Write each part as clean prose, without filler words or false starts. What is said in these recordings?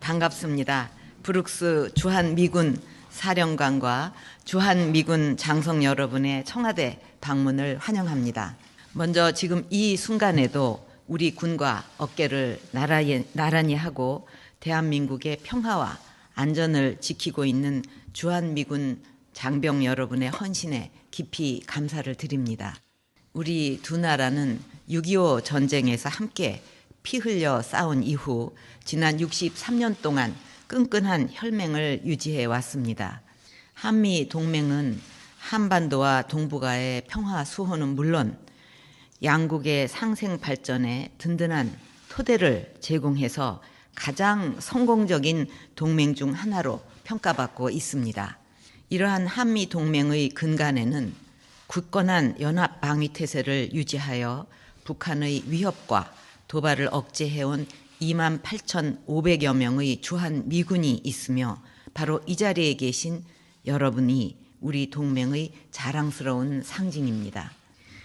반갑습니다. 브룩스 주한미군 사령관과 주한미군 장성 여러분의 청와대 방문을 환영합니다. 먼저 지금 이 순간에도 우리 군과 어깨를 나란히 하고 대한민국의 평화와 안전을 지키고 있는 주한미군 장병 여러분의 헌신에 깊이 감사를 드립니다. 우리 두 나라는 6.25 전쟁에서 함께 피 흘려 싸운 이후 지난 63년 동안 끈끈한 혈맹을 유지해 왔습니다. 한미 동맹은 한반도와 동북아의 평화 수호는 물론 양국의 상생 발전에 든든한 토대를 제공해서 가장 성공적인 동맹 중 하나로 평가받고 있습니다. 이러한 한미 동맹의 근간에는 굳건한 연합 방위 태세를 유지하여 북한의 위협과 도발을 억제해온 28,500여 명의 주한미군이 있으며 바로 이 자리에 계신 여러분이 우리 동맹의 자랑스러운 상징입니다.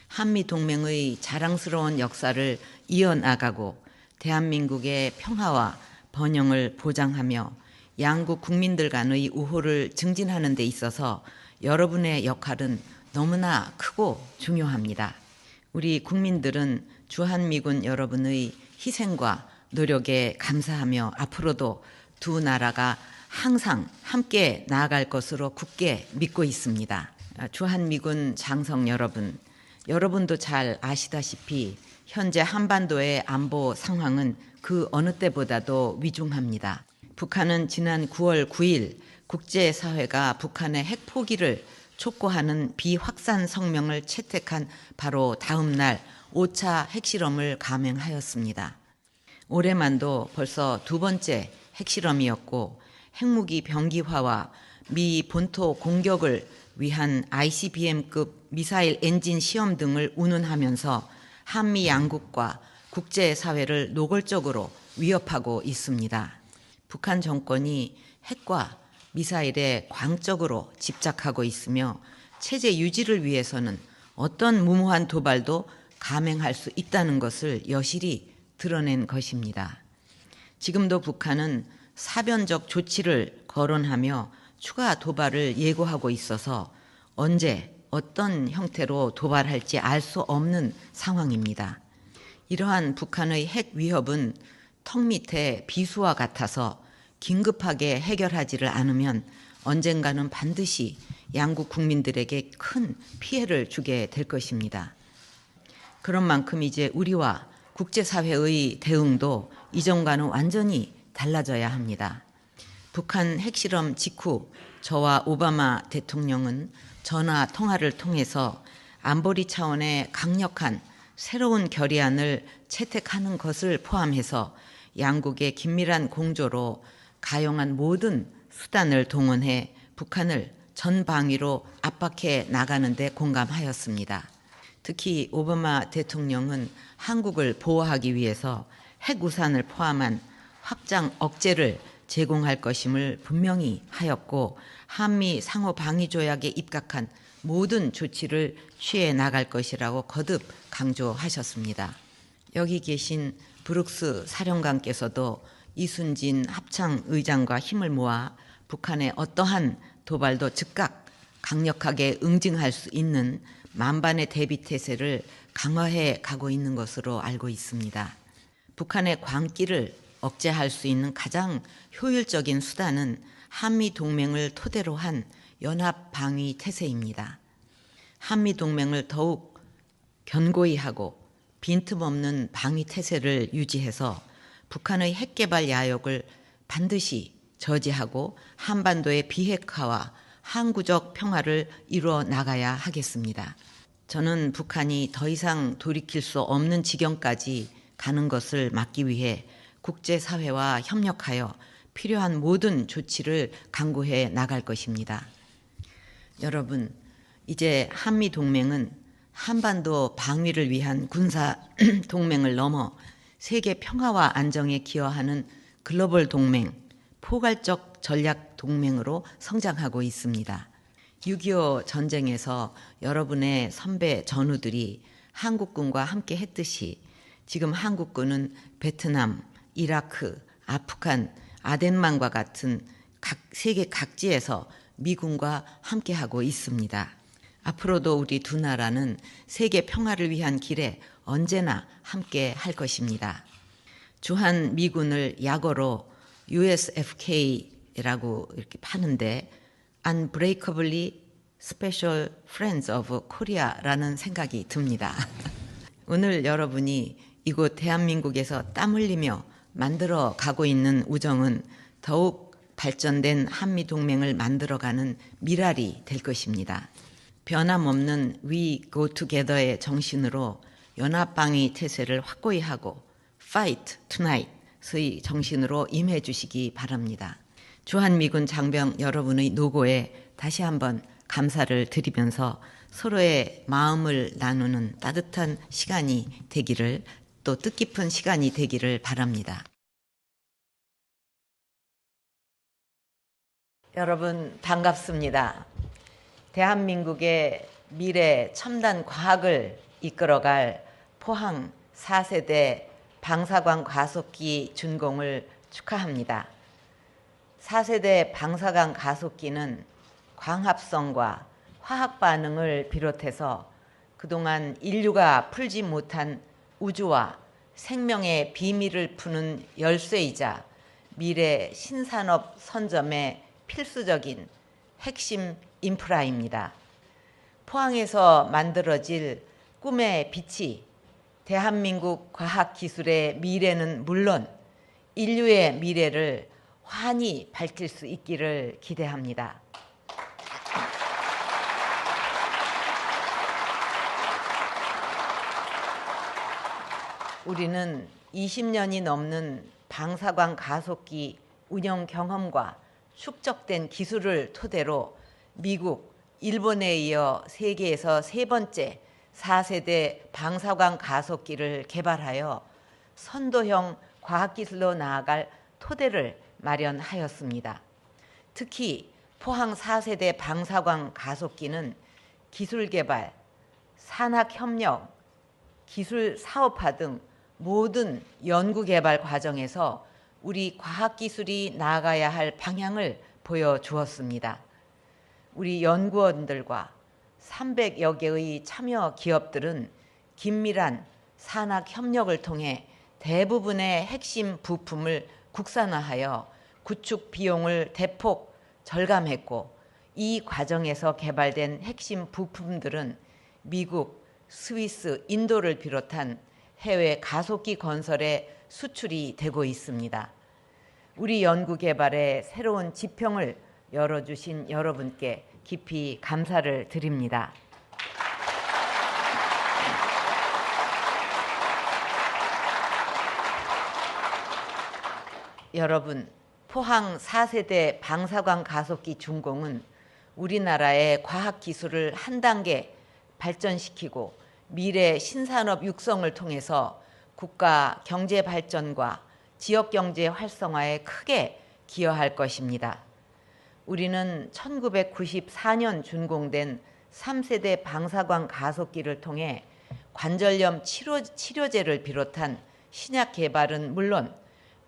한미동맹의 자랑스러운 역사를 이어나가고 대한민국의 평화와 번영을 보장하며 양국 국민들 간의 우호를 증진하는 데 있어서 여러분의 역할은 너무나 크고 중요합니다. 우리 국민들은 주한미군 여러분의 희생과 노력에 감사하며 앞으로도 두 나라가 항상 함께 나아갈 것으로 굳게 믿고 있습니다. 주한미군 장성 여러분, 여러분도 잘 아시다시피 현재 한반도의 안보 상황은 그 어느 때보다도 위중합니다. 북한은 지난 9월 9일 국제사회가 북한의 핵 포기를 촉구하는 비확산 성명을 채택한 바로 다음 날 5차 핵실험을 감행하였습니다. 올해만도 벌써 두 번째 핵실험이었고 핵무기 병기화와 미 본토 공격을 위한 ICBM급 미사일 엔진 시험 등을 운운하면서 한미 양국과 국제사회를 노골적으로 위협하고 있습니다. 북한 정권이 핵과 미사일에 광적으로 집착하고 있으며 체제 유지를 위해서는 어떤 무모한 도발도 감행할 수 있다는 것을 여실히 드러낸 것입니다. 지금도 북한은 사변적 조치를 거론하며 추가 도발을 예고하고 있어서 언제 어떤 형태로 도발할지 알 수 없는 상황입니다. 이러한 북한의 핵 위협은 턱 밑에 비수와 같아서 긴급하게 해결하지를 않으면 언젠가는 반드시 양국 국민들에게 큰 피해를 주게 될 것입니다. 그런 만큼 이제 우리와 국제사회의 대응도 이전과는 완전히 달라져야 합니다. 북한 핵실험 직후 저와 오바마 대통령은 전화 통화를 통해서 안보리 차원의 강력한 새로운 결의안을 채택하는 것을 포함해서 양국의 긴밀한 공조로 가용한 모든 수단을 동원해 북한을 전방위로 압박해 나가는 데 공감하였습니다. 특히 오바마 대통령은 한국을 보호하기 위해서 핵우산을 포함한 확장 억제를 제공할 것임을 분명히 하였고 한미 상호방위조약에 입각한 모든 조치를 취해 나갈 것이라고 거듭 강조하셨습니다. 여기 계신 브룩스 사령관께서도 이순진 합창의장과 힘을 모아 북한의 어떠한 도발도 즉각 강력하게 응징할 수 있는 만반의 대비태세를 강화해 가고 있는 것으로 알고 있습니다. 북한의 광기를 억제할 수 있는 가장 효율적인 수단은 한미동맹을 토대로 한 연합방위 태세입니다. 한미동맹을 더욱 견고히 하고 빈틈없는 방위 태세를 유지해서 북한의 핵개발 야욕을 반드시 저지하고 한반도의 비핵화와 항구적 평화를 이루어 나가야 하겠습니다. 저는 북한이 더 이상 돌이킬 수 없는 지경까지 가는 것을 막기 위해 국제사회와 협력하여 필요한 모든 조치를 강구해 나갈 것입니다. 여러분, 이제 한미동맹은 한반도 방위를 위한 군사 동맹을 넘어 세계 평화와 안정에 기여하는 글로벌 동맹, 포괄적 전략 동맹으로 성장하고 있습니다. 6.25 전쟁에서 여러분의 선배 전우들이 한국군과 함께 했듯이 지금 한국군은 베트남, 이라크, 아프간, 아덴만과 같은 세계 각지에서 미군과 함께하고 있습니다. 앞으로도 우리 두 나라는 세계 평화를 위한 길에 언제나 함께 할 것입니다. 주한 미군을 약어로 USFK라고 이렇게 하는데 Unbreakably Special Friends of Korea라는 생각이 듭니다. 오늘 여러분이 이곳 대한민국에서 땀 흘리며 만들어 가고 있는 우정은 더욱 발전된 한미동맹을 만들어가는 미랄이 될 것입니다. 변함없는 We Go Together의 정신으로 연합방위 태세를 확고히 하고 Fight Tonight의 정신으로 임해 주시기 바랍니다. 주한미군 장병 여러분의 노고에 다시 한번 감사를 드리면서 서로의 마음을 나누는 따뜻한 시간이 되기를, 또 뜻깊은 시간이 되기를 바랍니다. 여러분 반갑습니다. 대한민국의 미래 첨단 과학을 이끌어갈 포항 4세대 방사광 가속기 준공을 축하합니다. 4세대 방사광 가속기는 광합성과 화학 반응을 비롯해서 그동안 인류가 풀지 못한 우주와 생명의 비밀을 푸는 열쇠이자 미래 신산업 선점의 필수적인 핵심 인프라입니다. 포항에서 만들어질 꿈의 빛이 대한민국 과학기술의 미래는 물론 인류의 미래를 환히 밝힐 수 있기를 기대합니다. 우리는 20년이 넘는 방사광 가속기 운영 경험과 축적된 기술을 토대로 미국, 일본에 이어 세계에서 세 번째 4세대 방사광 가속기를 개발하여 선도형 과학기술로 나아갈 토대를 마련하였습니다. 특히 포항 4세대 방사광 가속기는 기술개발, 산학협력, 기술사업화 등 모든 연구개발 과정에서 우리 과학기술이 나아가야 할 방향을 보여주었습니다. 우리 연구원들과 300여 개의 참여 기업들은 긴밀한 산학협력을 통해 대부분의 핵심 부품을 국산화하여 구축 비용을 대폭 절감했고, 이 과정에서 개발된 핵심 부품들은 미국, 스위스, 인도를 비롯한 해외 가속기 건설에 수출이 되고 있습니다. 우리 연구개발의 새로운 지평을 열어주신 여러분께 깊이 감사를 드립니다. 여러분, 포항 4세대 방사광 가속기 준공은 우리나라의 과학기술을 한 단계 발전시키고 미래 신산업 육성을 통해서 국가 경제 발전과 지역경제 활성화에 크게 기여할 것입니다. 우리는 1994년 준공된 3세대 방사광 가속기를 통해 관절염 치료제를 비롯한 신약 개발은 물론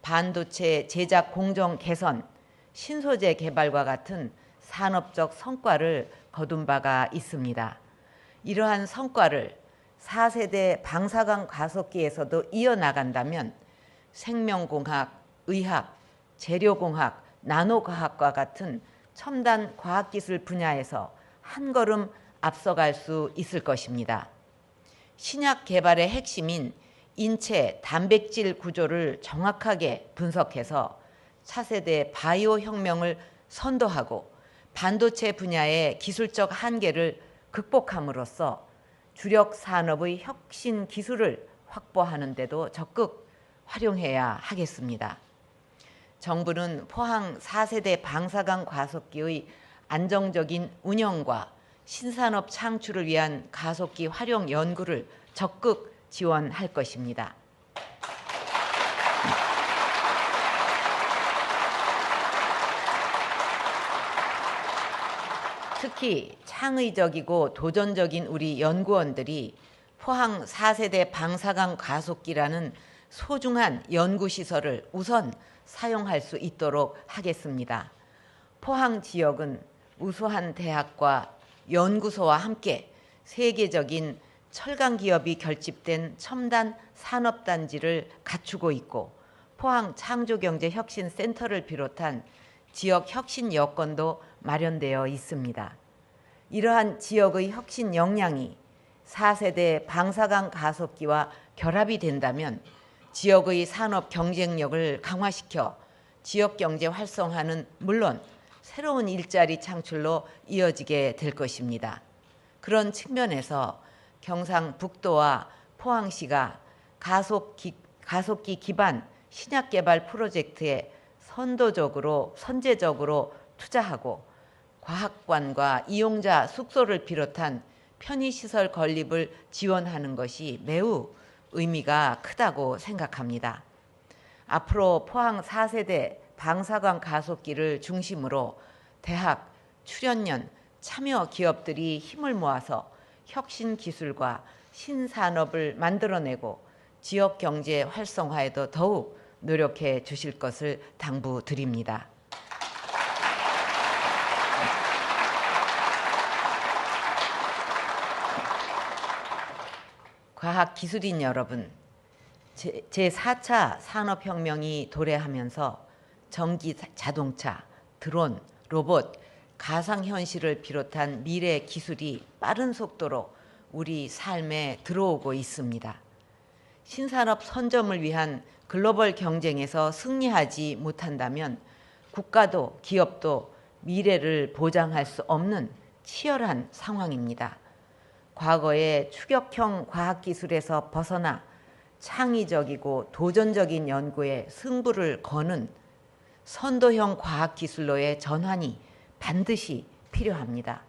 반도체 제작 공정 개선, 신소재 개발과 같은 산업적 성과를 거둔 바가 있습니다. 이러한 성과를 4세대 방사광 가속기에서도 이어나간다면 생명공학, 의학, 재료공학, 나노과학과 같은 첨단 과학기술 분야에서 한 걸음 앞서갈 수 있을 것입니다. 신약 개발의 핵심인 인체 단백질 구조를 정확하게 분석해서 차세대 바이오 혁명을 선도하고 반도체 분야의 기술적 한계를 극복함으로써 주력 산업의 혁신 기술을 확보하는 데도 적극 활용해야 하겠습니다. 정부는 포항 4세대 방사광 가속기의 안정적인 운영과 신산업 창출을 위한 가속기 활용 연구를 적극 지원할 것입니다. 특히 창의적이고 도전적인 우리 연구원들이 포항 4세대 방사광 가속기라는 소중한 연구시설을 우선 사용할 수 있도록 하겠습니다. 포항 지역은 우수한 대학과 연구소와 함께 세계적인 철강 기업이 결집된 첨단 산업단지를 갖추고 있고, 포항 창조경제혁신센터를 비롯한 지역 혁신 여건도 마련되어 있습니다. 이러한 지역의 혁신 역량이 4세대 방사강 가속기와 결합이 된다면 지역의 산업 경쟁력을 강화시켜 지역 경제 활성화는 물론 새로운 일자리 창출로 이어지게 될 것입니다. 그런 측면에서 경상북도와 포항시가 가속기 기반 신약 개발 프로젝트에 선제적으로 투자하고 과학관과 이용자 숙소를 비롯한 편의시설 건립을 지원하는 것이 매우 의미가 크다고 생각합니다. 앞으로 포항 4세대 방사광 가속기를 중심으로 대학, 출연연, 참여 기업들이 힘을 모아서 혁신 기술과 신산업을 만들어내고 지역 경제 활성화에도 더욱 노력해 주실 것을 당부드립니다. 과학기술인 여러분, 제4차 산업혁명이 도래하면서 전기 자동차, 드론, 로봇, 가상현실을 비롯한 미래 기술이 빠른 속도로 우리 삶에 들어오고 있습니다. 신산업 선점을 위한 글로벌 경쟁에서 승리하지 못한다면 국가도 기업도 미래를 보장할 수 없는 치열한 상황입니다. 과거의 추격형 과학기술에서 벗어나 창의적이고 도전적인 연구에 승부를 거는 선도형 과학기술로의 전환이 반드시 필요합니다.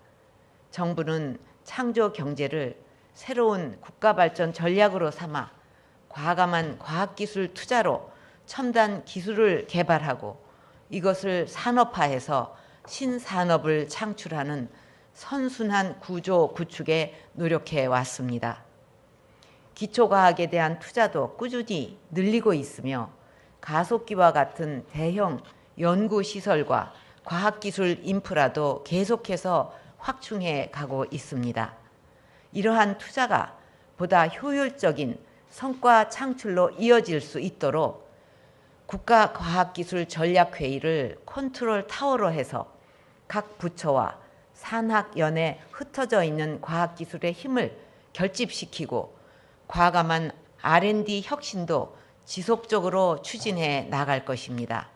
정부는 창조 경제를 새로운 국가발전 전략으로 삼아 과감한 과학기술 투자로 첨단 기술을 개발하고 이것을 산업화해서 신산업을 창출하는 선순환 구조 구축에 노력해 왔습니다. 기초과학에 대한 투자도 꾸준히 늘리고 있으며 가속기와 같은 대형 연구시설과 과학기술 인프라도 계속해서 확충해 가고 있습니다. 이러한 투자가 보다 효율적인 성과 창출로 이어질 수 있도록 국가과학기술전략회의를 컨트롤 타워로 해서 각 부처와 산학연에 흩어져 있는 과학기술의 힘을 결집시키고 과감한 R&D 혁신도 지속적으로 추진해 나갈 것입니다.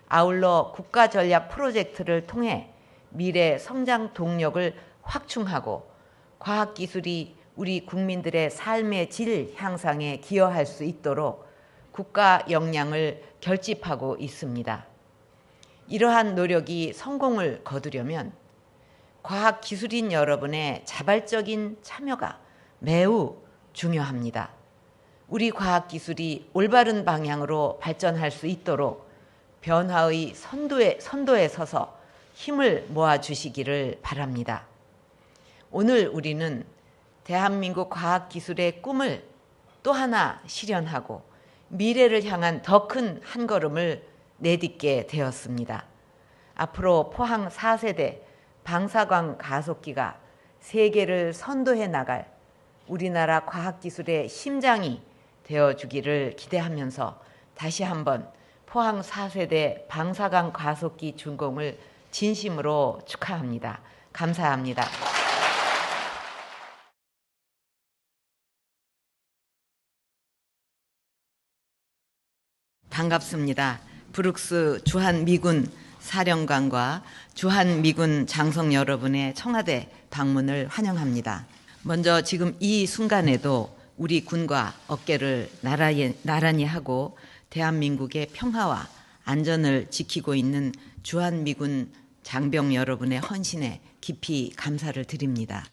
아울러 국가전략 프로젝트를 통해 미래 성장 동력을 확충하고 과학기술이 우리 국민들의 삶의 질 향상에 기여할 수 있도록 국가 역량을 결집하고 있습니다. 이러한 노력이 성공을 거두려면 과학기술인 여러분의 자발적인 참여가 매우 중요합니다. 우리 과학기술이 올바른 방향으로 발전할 수 있도록 변화의 선도에 서서 힘을 모아주시기를 바랍니다. 오늘 우리는 대한민국 과학기술의 꿈을 또 하나 실현하고 미래를 향한 더 큰 한 걸음을 내딛게 되었습니다. 앞으로 포항 4세대 방사광 가속기가 세계를 선도해 나갈 우리나라 과학기술의 심장이 되어주기를 기대하면서 다시 한번 포항 4세대 방사광 가속기 준공을 진심으로 축하합니다. 감사합니다. 반갑습니다. 브룩스 주한미군 사령관과 주한미군 장성 여러분의 청와대 방문을 환영합니다. 먼저 지금 이 순간에도 우리 군과 어깨를 나란히 하고 대한민국의 평화와 안전을 지키고 있는 주한미군 장병 여러분의 헌신에 깊이 감사를 드립니다.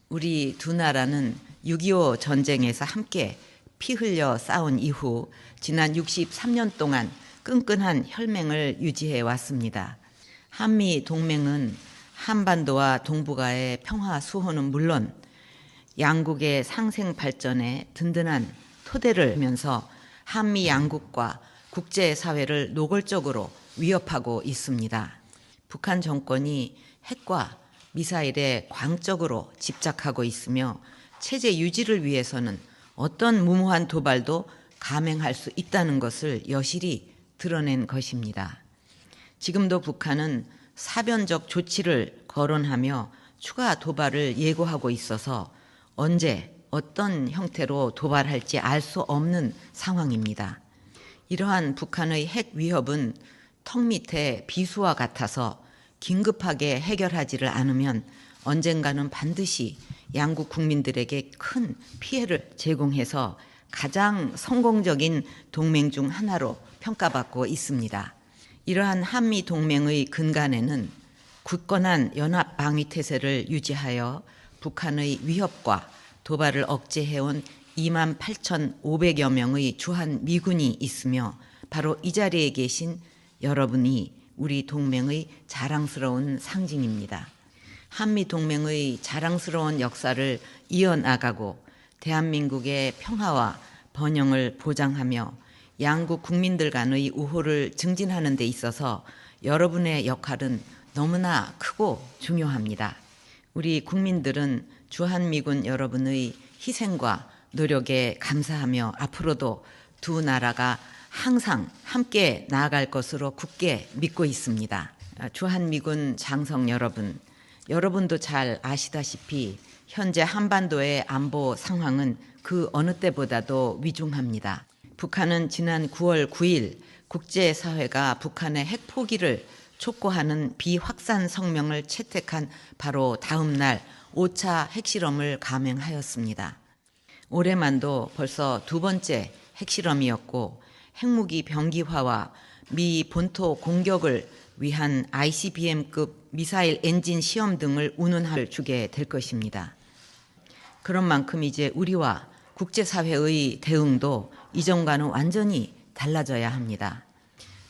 우리 두 나라는 6.25 전쟁에서 함께 피 흘려 싸운 이후 지난 63년 동안 끈끈한 혈맹을 유지해 왔습니다. 한미 동맹은 한반도와 동북아의 평화 수호는 물론 양국의 상생 발전에 든든한 토대를 하면서 한미 양국과 국제사회를 노골적으로 위협하고 있습니다. 북한 정권이 핵과 미사일에 광적으로 집착하고 있으며 체제 유지를 위해서는 어떤 무모한 도발도 감행할 수 있다는 것을 여실히 드러낸 것입니다. 지금도 북한은 사변적 조치를 거론하며 추가 도발을 예고하고 있어서 언제 어떤 형태로 도발할지 알 수 없는 상황입니다. 이러한 북한의 핵 위협은 턱 밑에 비수와 같아서 긴급하게 해결하지를 않으면 언젠가는 반드시 양국 국민들에게 큰 피해를 제공해서 가장 성공적인 동맹 중 하나로 평가받고 있습니다. 이러한 한미 동맹의 근간에는 굳건한 연합 방위 태세를 유지하여 북한의 위협과 도발을 억제해온 28,500여 명의 주한 미군이 있으며 바로 이 자리에 계신 여러분이 우리 동맹의 자랑스러운 상징입니다. 한미 동맹의 자랑스러운 역사를 이어나가고 대한민국의 평화와 번영을 보장하며 양국 국민들 간의 우호를 증진하는 데 있어서 여러분의 역할은 너무나 크고 중요합니다. 우리 국민들은 주한미군 여러분의 희생과 노력에 감사하며 앞으로도 두 나라가 항상 함께 나아갈 것으로 굳게 믿고 있습니다. 주한미군 장성 여러분, 여러분도 잘 아시다시피 현재 한반도의 안보 상황은 그 어느 때보다도 위중합니다. 북한은 지난 9월 9일 국제사회가 북한의 핵 포기를 촉구하는 비확산 성명을 채택한 바로 다음 날 5차 핵실험을 감행하였습니다. 올해만도 벌써 두 번째 핵실험이었고 핵무기 병기화와 미 본토 공격을 위한 ICBM급 미사일 엔진 시험 등을 운운할 주게 될 것입니다. 그런 만큼 이제 우리와 국제사회의 대응도 이전과는 완전히 달라져야 합니다.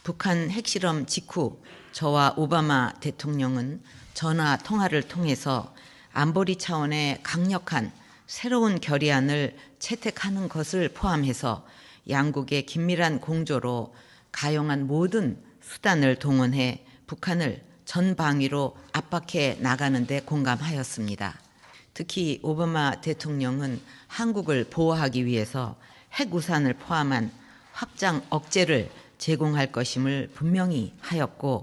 북한 핵실험 직후 저와 오바마 대통령은 전화 통화를 통해서 안보리 차원의 강력한 새로운 결의안을 채택하는 것을 포함해서 양국의 긴밀한 공조로 가용한 모든 수단을 동원해 북한을 전방위로 압박해 나가는 데 공감하였습니다. 특히 오바마 대통령은 한국을 보호하기 위해서 핵우산을 포함한 확장 억제를 제공할 것임을 분명히 하였고